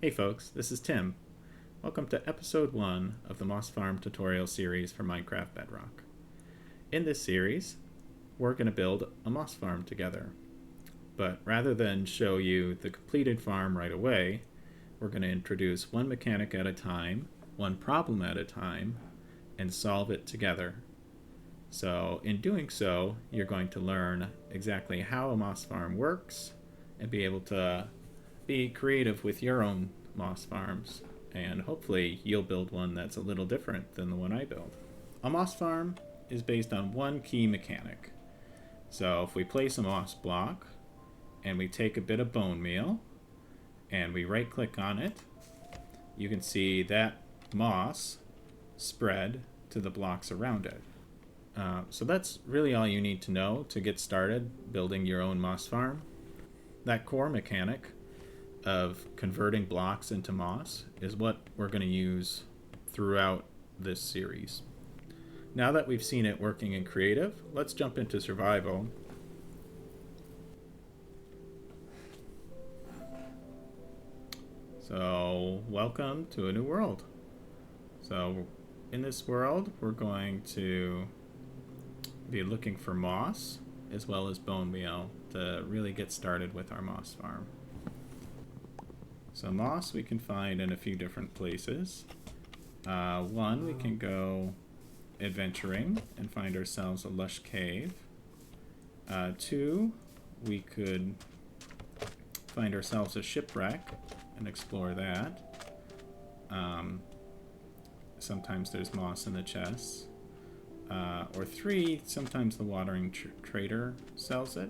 Hey folks, this is Tim. Welcome to episode 1 of the Moss Farm tutorial series for Minecraft Bedrock. In this series, we're going to build a moss farm together. But rather than show you the completed farm right away, we're going to introduce one mechanic at a time, one problem at a time, and solve it together. So in doing so, you're going to learn exactly how a moss farm works and be able to be creative with your own moss farms, and hopefully you'll build one that's a little different than the one I built. A moss farm is based on one key mechanic. So if we place a moss block and we take a bit of bone meal and we right click on it, you can see that moss spread to the blocks around it. So that's really all you need to know to get started building your own moss farm. That core mechanic of converting blocks into moss is what we're going to use throughout this series. Now that we've seen it working in creative, let's jump into survival. So welcome to a new world. So in this world we're going to be looking for moss as well as bone meal to really get started with our moss farm. So moss we can find in a few different places. One, we can go adventuring and find ourselves a lush cave. Two, we could find ourselves a shipwreck and explore that. Sometimes there's moss in the chests. Or three, sometimes the watering trader sells it.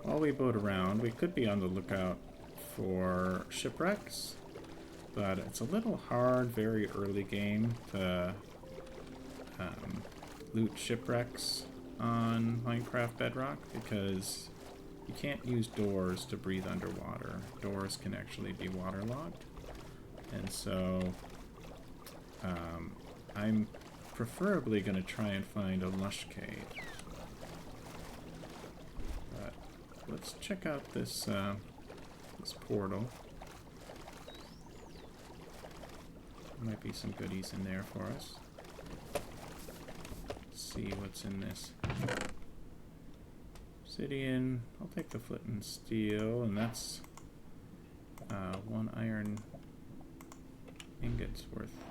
While we boat around, we could be on the lookout for shipwrecks, but it's a little hard very early game to loot shipwrecks on Minecraft Bedrock because you can't use doors to breathe underwater. Doors can actually be waterlogged, and so I'm preferably going to try and find a lush cave. Let's check out this this portal. There might be some goodies in there for us. Let's see what's in this. Obsidian. I'll take the flint and steel, and that's 1 iron ingot's worth.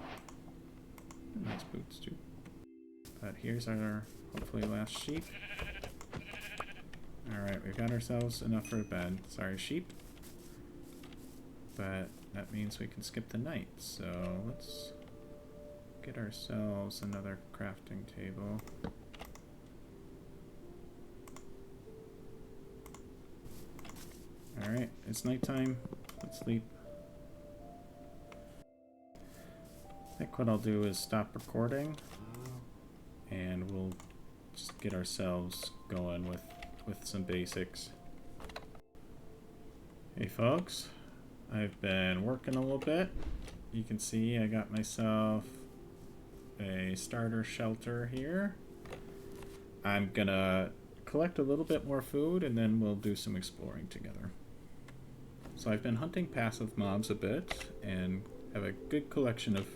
Nice boots too. But here's our hopefully last sheep. Alright, we've got ourselves enough for a bed. Sorry, sheep. But that means we can skip the night. So let's get ourselves another crafting table. Alright, it's nighttime. Let's sleep. I think what I'll do is stop recording and we'll just get ourselves going with some basics. Hey folks, I've been working a little bit. You can see I got myself a starter shelter here. I'm gonna collect a little bit more food and then we'll do some exploring together. So I've been hunting passive mobs a bit and have a good collection of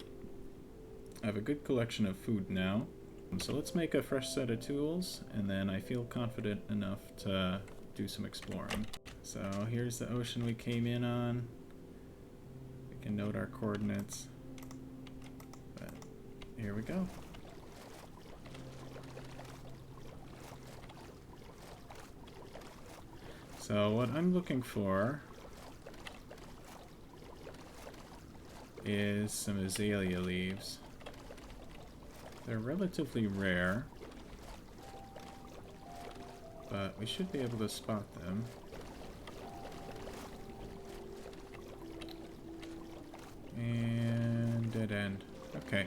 food now. So let's make a fresh set of tools, and then I feel confident enough to do some exploring. So here's the ocean we came in on. We can note our coordinates. But here we go. So what I'm looking for is some azalea leaves. They're relatively rare, but we should be able to spot them. And dead end. Okay.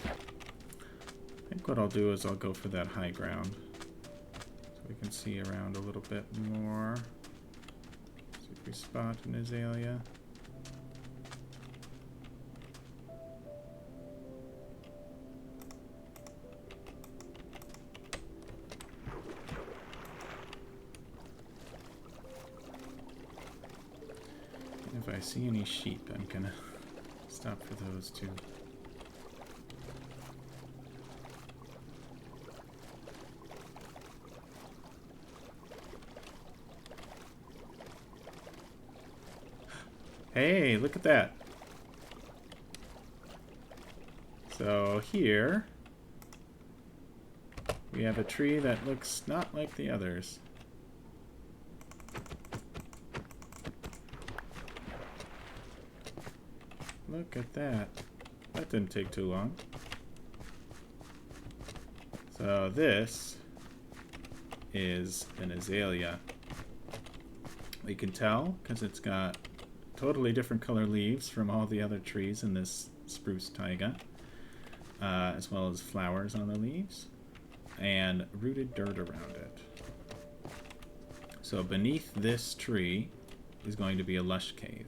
I think what I'll do is I'll go for that high ground so we can see around a little bit more. if we spot an azalea. If I see any sheep, I'm gonna stop for those too. Hey, look at that. So here we have a tree that looks not like the others. Look at that. That didn't take too long. So this is an azalea. We can tell because it's got totally different color leaves from all the other trees in this spruce taiga, as well as flowers on the leaves and rooted dirt around it. So beneath this tree is going to be a lush cave.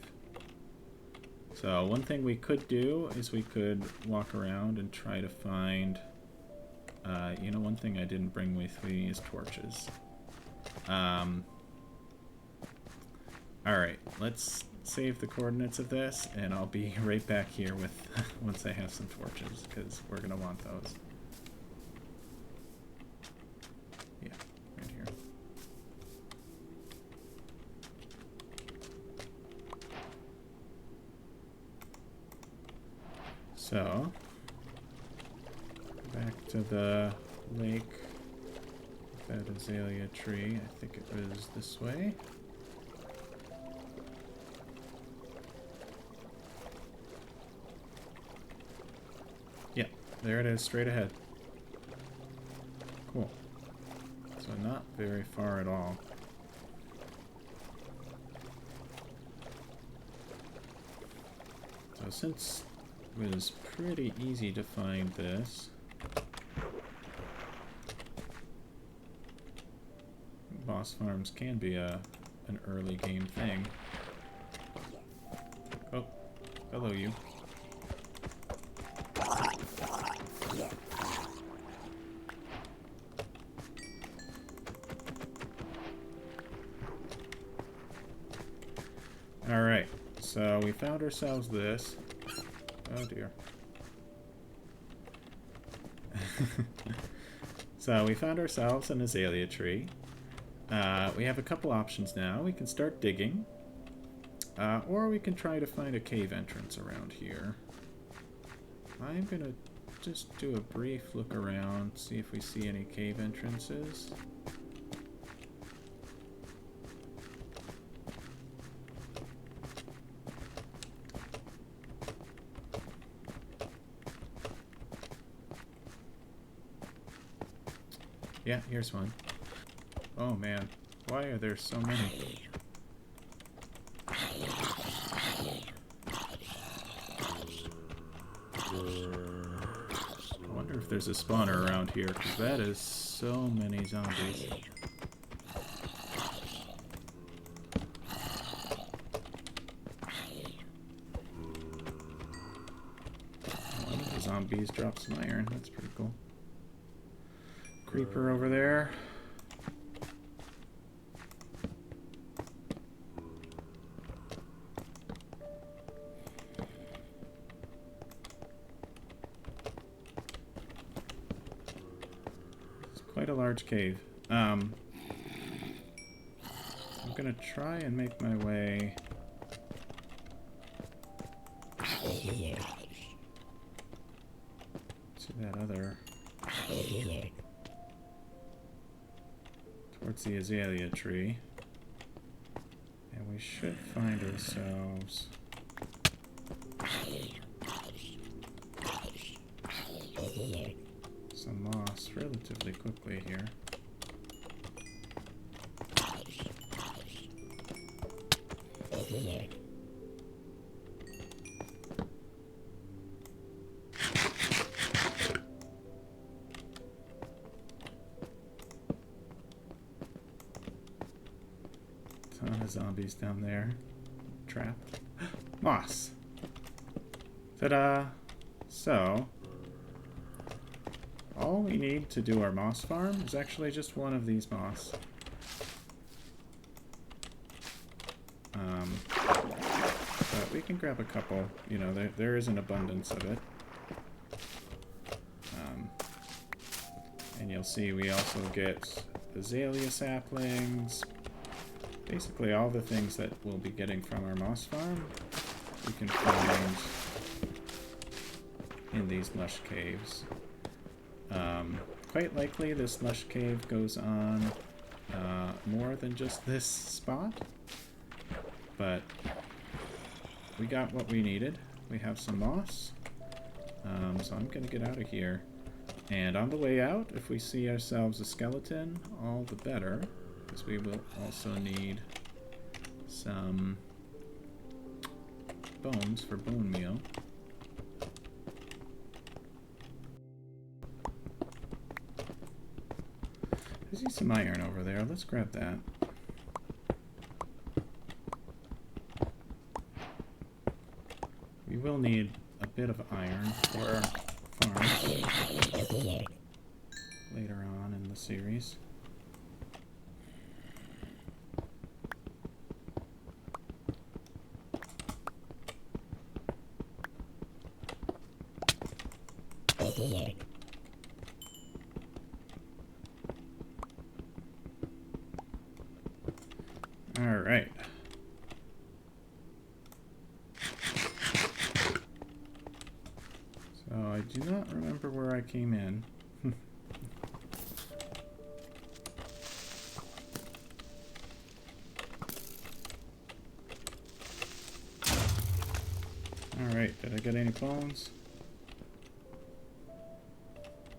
So one thing we could do is we could walk around and try to find, you know, one thing I didn't bring with me is torches. Alright, let's save the coordinates of this, and I'll be right back here with once I have some torches, because we're going to want those. Yeah, right here. So, back to the lake, that azalea tree. I think it was this way. Yeah, there it is, straight ahead. Cool. So not very far at all. So since it was pretty easy to find this, boss farms can be an early game thing. Oh, hello you. Alright, so we found ourselves this. Oh dear. So we found ourselves an azalea tree. We have a couple options now. We can start digging, or we can try to find a cave entrance around here. I'm gonna just do a brief look around, see if we see any cave entrances. Yeah, here's one. Oh man, why are there so many? I wonder if there's a spawner around here, because that is so many zombies. One of the zombies dropped some iron, that's pretty cool. Creeper over there. It's quite a large cave. I'm gonna try and make my way to that other, towards the azalea tree, and we should find ourselves some moss relatively quickly here. Ton of zombies down there. Trapped. Moss! Ta-da! So, all we need to do our moss farm is actually just one of these moss. But we can grab a couple. You know, there is an abundance of it. And you'll see we also get azalea saplings. Basically all the things that we'll be getting from our moss farm, we can find in these lush caves. Quite likely this lush cave goes on more than just this spot, but we got what we needed. We have some moss, so I'm gonna get out of here. And on the way out, if we see ourselves a skeleton, all the better, because we will also need some bones for bone meal. I see some iron over there. Let's grab that. We will need a bit of iron for our farm later on in the series. All right. So I do not remember where I came in. All right, did I get any bones?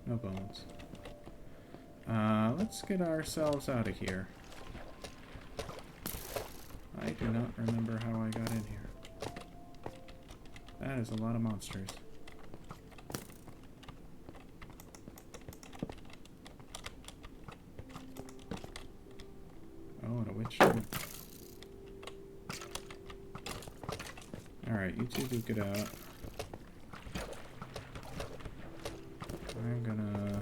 No bones. Let's get ourselves out of here. I do not remember how I got in here. That is a lot of monsters. Oh, and a witch. Alright, you two duke it out. I'm gonna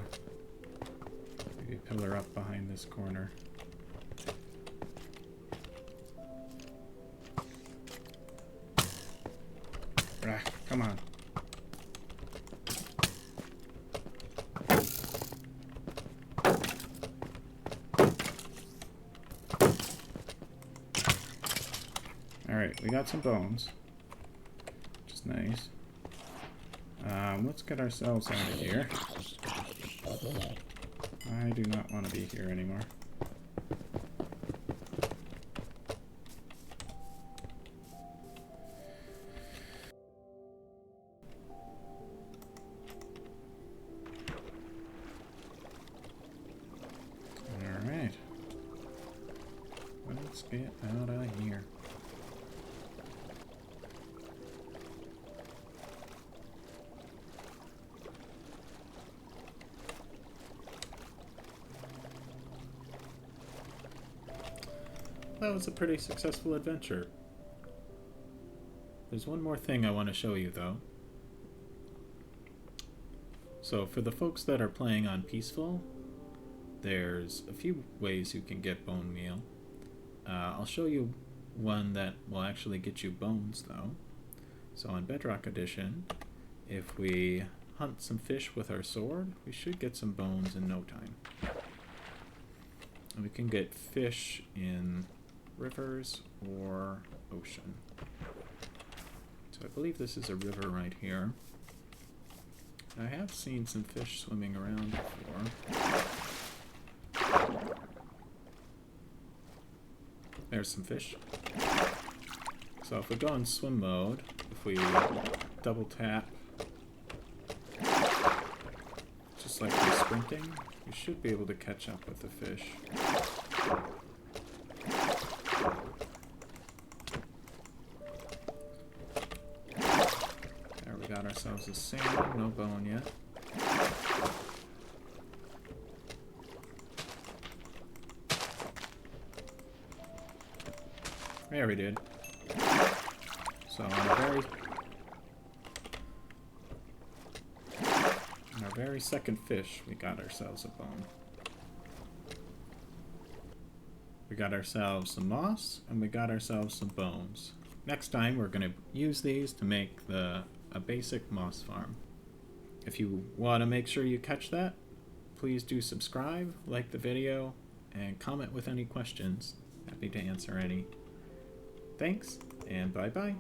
maybe pillar up behind this corner. Ah, come on. Alright, we got some bones. Which is nice. Let's get ourselves out of here. I do not want to be here anymore. Alright. Let's get out of here. That was a pretty successful adventure. There's one more thing I want to show you though. So for the folks that are playing on Peaceful, there's a few ways you can get bone meal. I'll show you one that will actually get you bones though. So on Bedrock Edition, if we hunt some fish with our sword, we should get some bones in no time. And we can get fish in rivers or ocean. So I believe this is a river right here. I have seen some fish swimming around before. There's some fish. So if we go in swim mode, if we double tap, just like we're sprinting, we should be able to catch up with the fish. Got ourselves a salmon, no bone yet. There we did. So on our very second fish, we got ourselves a bone. We got ourselves some moss, and we got ourselves some bones. Next time, we're going to use these to make a basic moss farm. If you want to make sure you catch that, please do subscribe, like the video, and comment with any questions. Happy to answer any. Thanks, and bye-bye.